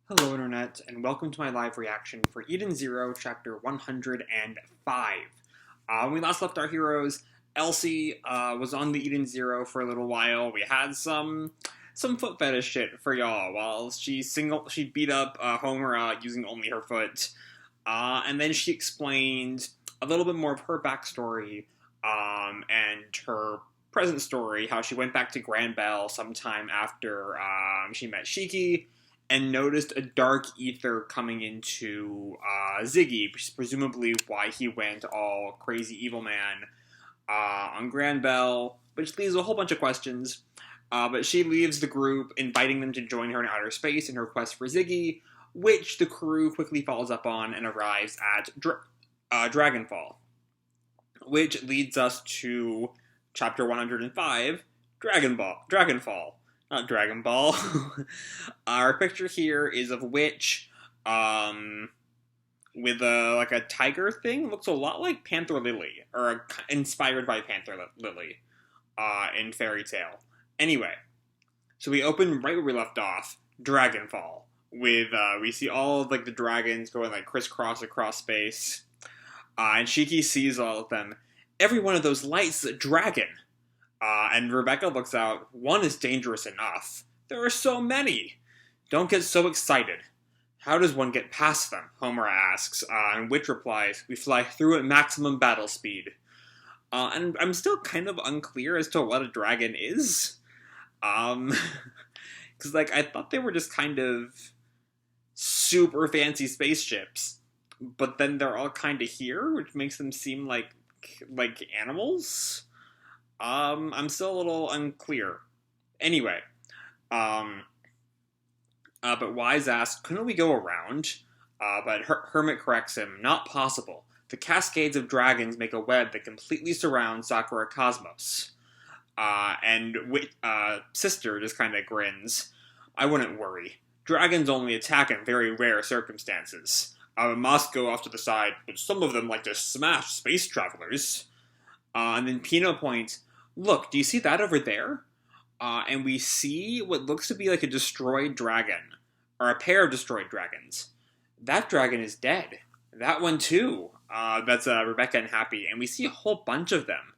Hello, Internet, and welcome to my live reaction for Eden Zero, Chapter 105. When we last left our heroes, Elsie was on the Eden Zero for a little while. We had some foot fetish shit for y'all while she beat up Homer using only her foot. And then she explained a little bit more of her backstory and her present story, how she went back to Grand Bell sometime after she met Shiki and noticed a dark ether coming into Ziggy, which is presumably why he went all crazy evil man on Grand Bell, which leaves a whole bunch of questions. But she leaves the group, inviting them to join her in outer space in her quest for Ziggy, which the crew quickly follows up on and arrives at Dragonfall, which leads us to Chapter 105, Dragonfall. Not Dragon Ball. Our picture here is of Witch, with a tiger thing. Looks a lot like Panther Lily, or inspired by Panther Lily, in Fairy Tale. Anyway, so we open right where we left off, Dragonfall, with we see all of the dragons going crisscross across space, and Shiki sees all of them. Every one of those lights is a dragon. And Rebecca looks out. One is dangerous enough. There are so many. Don't get so excited. How does one get past them? Homer asks, and Witch replies, we fly through at maximum battle speed. And I'm still kind of unclear as to what a dragon is. Because, I thought they were just kind of super fancy spaceships. But then they're all kind of here, which makes them seem like animals. I'm still a little unclear. Anyway, but Wise asks, couldn't we go around? But Hermit corrects him, not possible. The cascades of dragons make a web that completely surrounds Sakura Cosmos. And Sister just kind of grins. I wouldn't worry. Dragons only attack in very rare circumstances. Must go off to the side, but some of them like to smash space travelers. And then Pino points, look, do you see that over there? And we see what looks to be like a destroyed dragon, or a pair of destroyed dragons. That dragon is dead. That one too. That's Rebecca and Happy, and we see a whole bunch of them.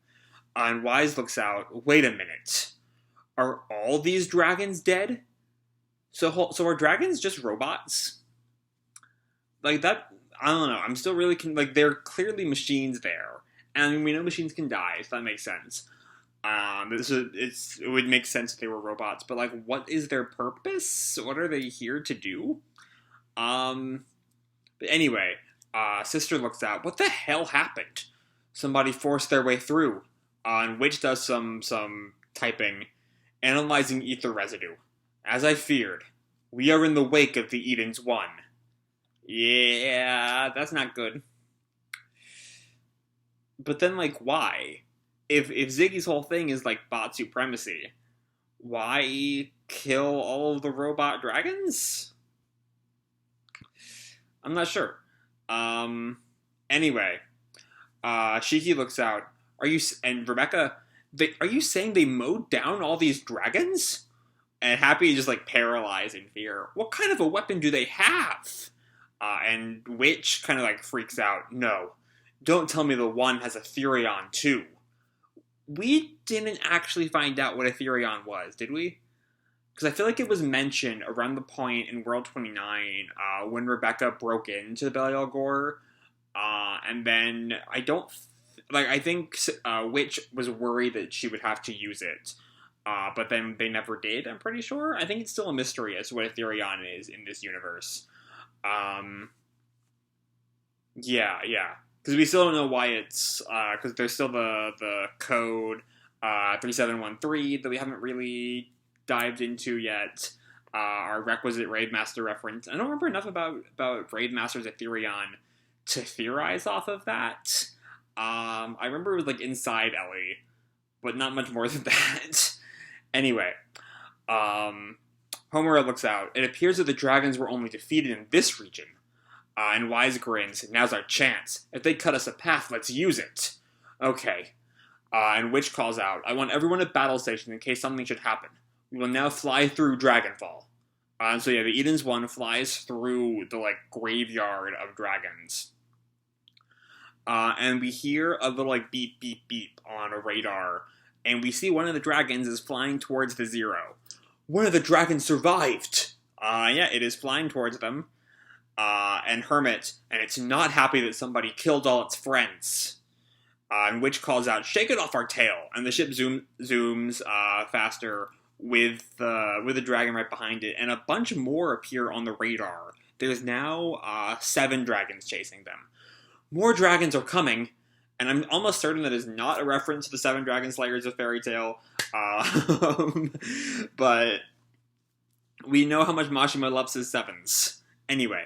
And Wise looks out, wait a minute. Are all these dragons dead? So are dragons just robots? That, I don't know, I'm still really, they're clearly machines there. And we know machines can die, so that makes sense. It would make sense if they were robots, but what is their purpose? What are they here to do? But anyway, Sister looks out. What the hell happened? Somebody forced their way through. And Witch does some typing, analyzing ether residue. As I feared, we are in the wake of the Eden's One. Yeah, that's not good. But then, why? If Ziggy's whole thing is, bot supremacy, why kill all of the robot dragons? I'm not sure. Anyway, Shiki looks out. And Rebecca, are you saying they mowed down all these dragons? And Happy is just, paralyzed in fear. What kind of a weapon do they have? And Witch kind of, freaks out. No. Don't tell me the one has a Therion, too. We didn't actually find out what a Therion was, did we? Because I feel like it was mentioned around the point in World 29 when Rebecca broke into the Belial Gore. And then I think Witch was worried that she would have to use it. But then they never did, I'm pretty sure. I think it's still a mystery as to what a Therion is in this universe. Yeah. Because we still don't know why it's, because there's still the code 3713 that we haven't really dived into yet. Our requisite Raid Master reference. I don't remember enough about Raid Master's Etherion to theorize off of that. I remember it was inside Ellie, but not much more than that. Anyway, Homer looks out. It appears that the dragons were only defeated in this region. And Wise grins, now's our chance. If they cut us a path, let's use it. Okay. And Witch calls out, I want everyone at Battle Station in case something should happen. We will now fly through Dragonfall. So yeah, the Eden's one flies through the like graveyard of dragons. And we hear a little like beep beep beep on a radar, and we see one of the dragons is flying towards the zero. One of the dragons survived. Yeah, it is flying towards them. And Hermit, and it's not happy that somebody killed all its friends. And Witch calls out, "Shake it off our tail!" And the ship zooms faster with the dragon right behind it, and a bunch more appear on the radar. There's now 7 dragons chasing them. More dragons are coming, and I'm almost certain that is not a reference to the 7 Dragon Slayers of Fairy Tale. But we know how much Mashima loves his 7s. Anyway,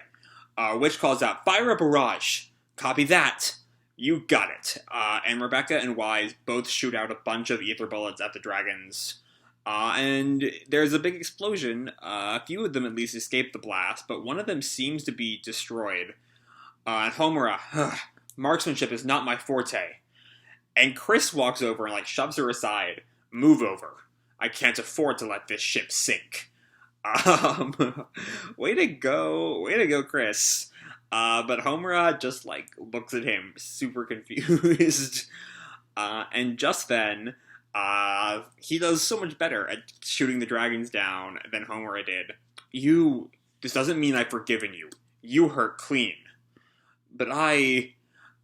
Witch calls out, "Fire a barrage!" Copy that! You got it. And Rebecca and Wise both shoot out a bunch of ether bullets at the dragons. And there's a big explosion. A few of them at least escape the blast, but one of them seems to be destroyed. And Homura, "Marksmanship is not my forte." And Chris walks over and like shoves her aside. "Move over. I can't afford to let this ship sink." Way to go, Chris. But Homura just like looks at him, super confused. And just then, he does so much better at shooting the dragons down than Homura did. This doesn't mean I've forgiven you. You hurt Clean. But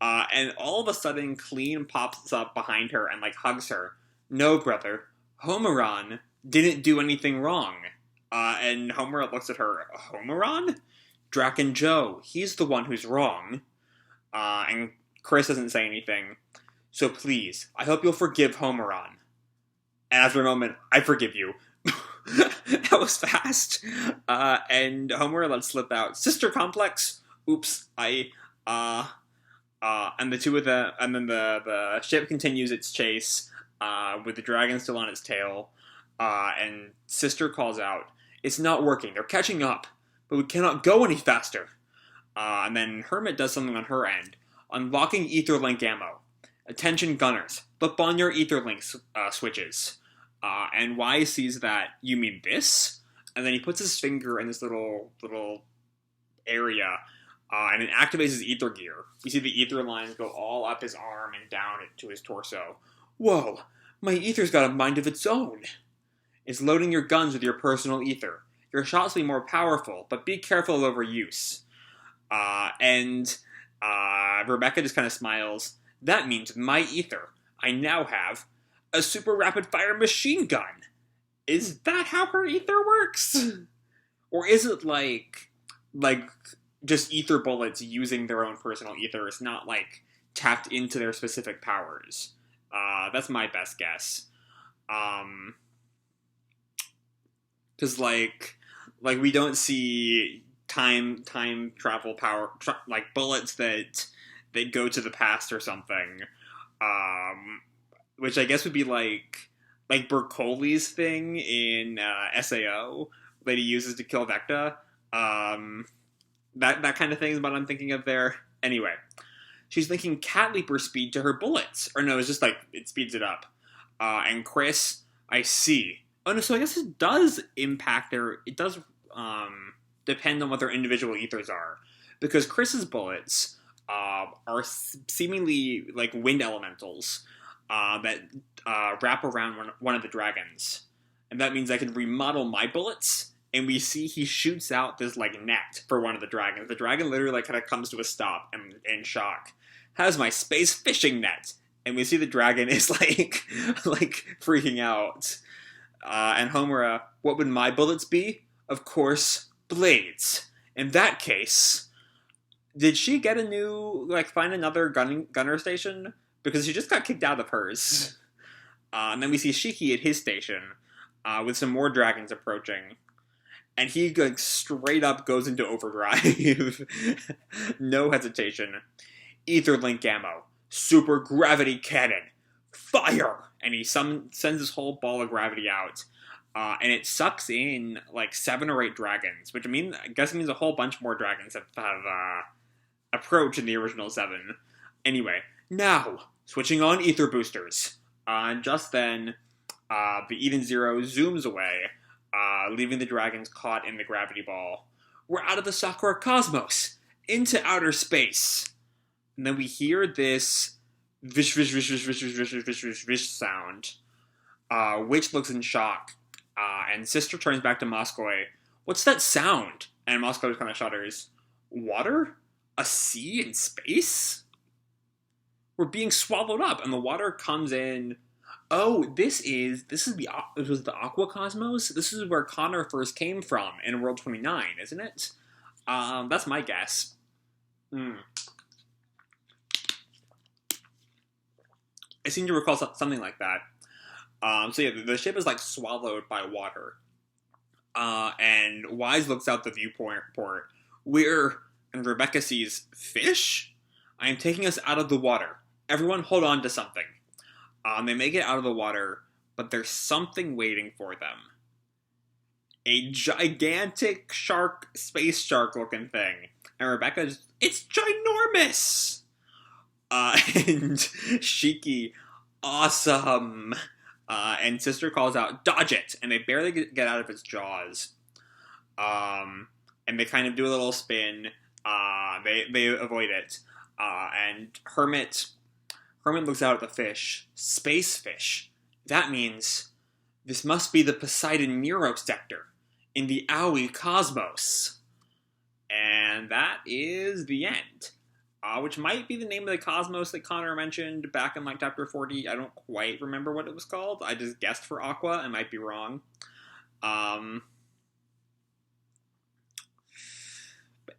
and all of a sudden, Clean pops up behind her and, like, hugs her. "No, brother, Homeran didn't do anything wrong." And Homura looks at her, "Homeran? Draken Joe, he's the one who's wrong." And Chris doesn't say anything. "So please, I hope you'll forgive Homeran." And after a moment, "I forgive you." That was fast. And Homura lets slip out, "Sister complex? Oops, and the two of them, and then the ship continues its chase, with the dragon still on its tail, and Sister calls out, "It's not working, they're catching up, but we cannot go any faster." And then Hermit does something on her end, "Unlocking Etherlink ammo. Attention gunners, flip on your Etherlink switches." And Wise sees that, "You mean this?" And then he puts his finger in this little area, and it activates his ether gear. You see the ether lines go all up his arm and down to his torso. "Whoa, my ether's got a mind of its own." "It's loading your guns with your personal ether. Your shots will be more powerful, but be careful of overuse." And Rebecca just kind of smiles. "That means my ether. I now have a super rapid fire machine gun." Is that how her ether works? Or is it like just ether bullets using their own personal ether? It's not like tapped into their specific powers. That's my best guess. Because like we don't see time travel power like bullets that go to the past or something. Which I guess would be like Bercoli's thing in SAO that he uses to kill Vecta. That kind of thing is what I'm thinking of there. Anyway, she's linking cat leaper speed to her bullets. Or no, it's just like, it speeds it up. And Chris, "I see." Oh no, so I guess it does impact it does depend on what their individual ethers are. Because Chris's bullets are seemingly like wind elementals that wrap around one of the dragons. And that means I can remodel my bullets. And we see he shoots out this, like, net for one of the dragons. The dragon literally, like, kind of comes to a stop in shock. "How's my space fishing net?" And we see the dragon is, like freaking out. And Homura, "What would my bullets be? Of course, blades. In that case..." Did she get find another gunner station? Because she just got kicked out of hers. And then we see Shiki at his station, with some more dragons approaching. And he straight up goes into overdrive. No hesitation. "Etherlink ammo. Super gravity cannon. Fire!" And he sends his whole ball of gravity out. And it sucks in like 7 or 8 dragons, which I guess it means a whole bunch more dragons have approached in the original 7. Anyway, now, switching on ether boosters. And just then, the Eden Zero zooms away. leaving the dragons caught in the gravity ball. We're out of the Sakura Cosmos, into outer space. And then we hear this vish vish vish vish vish vish vish vish vish vish sound. Witch looks in shock, and Sister turns back to Moskoe. What's that sound? And Moskoe kind of shudders. Water? A sea in space? We're being swallowed up, and the water comes in. Oh, this was the Aqua Cosmos. This is where Connor first came from in World 29, isn't it? That's my guess. I seem to recall something like that. So yeah, the ship is like swallowed by water. And Wise looks out the viewport. And Rebecca sees fish. I am taking us out of the water. Everyone hold on to something. They make it out of the water, but there's something waiting for them. A gigantic shark, space shark looking thing. And Rebecca's, it's ginormous! And Shiki, awesome! And Sister calls out, dodge it! And they barely get out of its jaws. And they kind of do a little spin. They avoid it. And Hermit looks out at the fish. Space fish. That means this must be the Poseidon Nero sector in the Aoi Cosmos. And that is the end. Which might be the name of the cosmos that Connor mentioned back in like chapter 40. I don't quite remember what it was called. I just guessed for Aqua. I might be wrong. But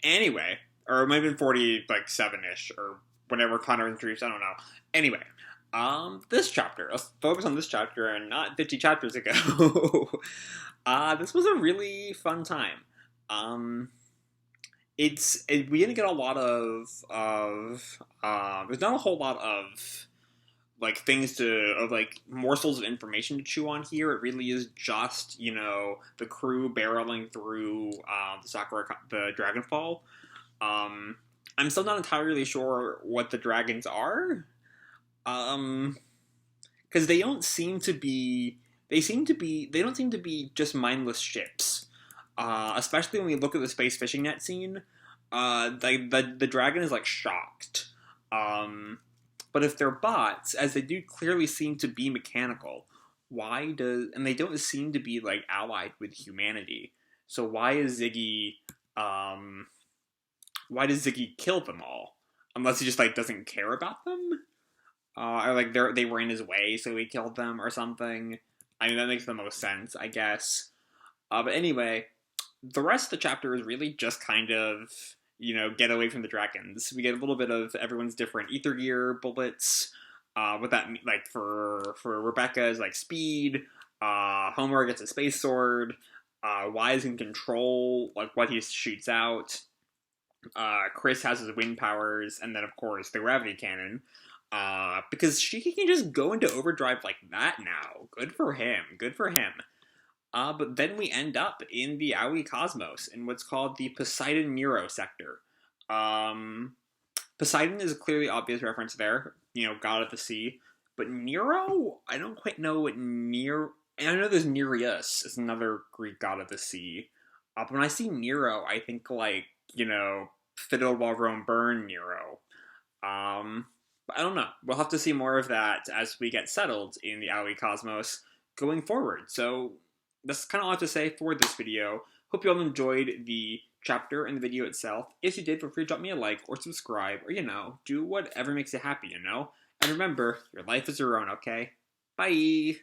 anyway, or it might have been 40, like 7-ish, or whenever Connor introduced, I don't know. Anyway, this chapter, let's focus on this chapter and not 50 chapters ago. This was a really fun time. We didn't get a lot of there's not a whole lot of like morsels of information to chew on here. It really is just, the crew barreling through the Dragonfall. I'm still not entirely sure what the dragons are. Because they don't seem to be just mindless ships. Especially when we look at the space fishing net scene, the dragon is like shocked. But if they're bots, as they do clearly seem to be mechanical, and they don't seem to be like allied with humanity. So why does Ziggy kill them all? Unless he just like doesn't care about them, or like they were in his way, so he killed them or something. I mean, that makes the most sense, I guess. But anyway, the rest of the chapter is really just kind of, get away from the dragons. We get a little bit of everyone's different ether gear, bullets, with that, like, for Rebecca's, like, speed, Homer gets a space sword, Wise can control, like, what he shoots out, Chris has his wind powers, and then, of course, the gravity cannon, because she can just go into overdrive like that now. Good for him. But then we end up in the Aoi Cosmos, in what's called the Poseidon Nero sector. Poseidon is a clearly obvious reference there, god of the sea. But Nero, I don't quite know what Nero... And I know there's Nereus, is another Greek god of the sea. But when I see Nero, I think like, Fiddle While Rome Burn Nero. But I don't know. We'll have to see more of that as we get settled in the Aoi Cosmos going forward. So that's kind of all I have to say for this video. Hope you all enjoyed the chapter and the video itself. If you did, feel free to drop me a like or subscribe or, do whatever makes you happy, And remember, your life is your own, okay? Bye!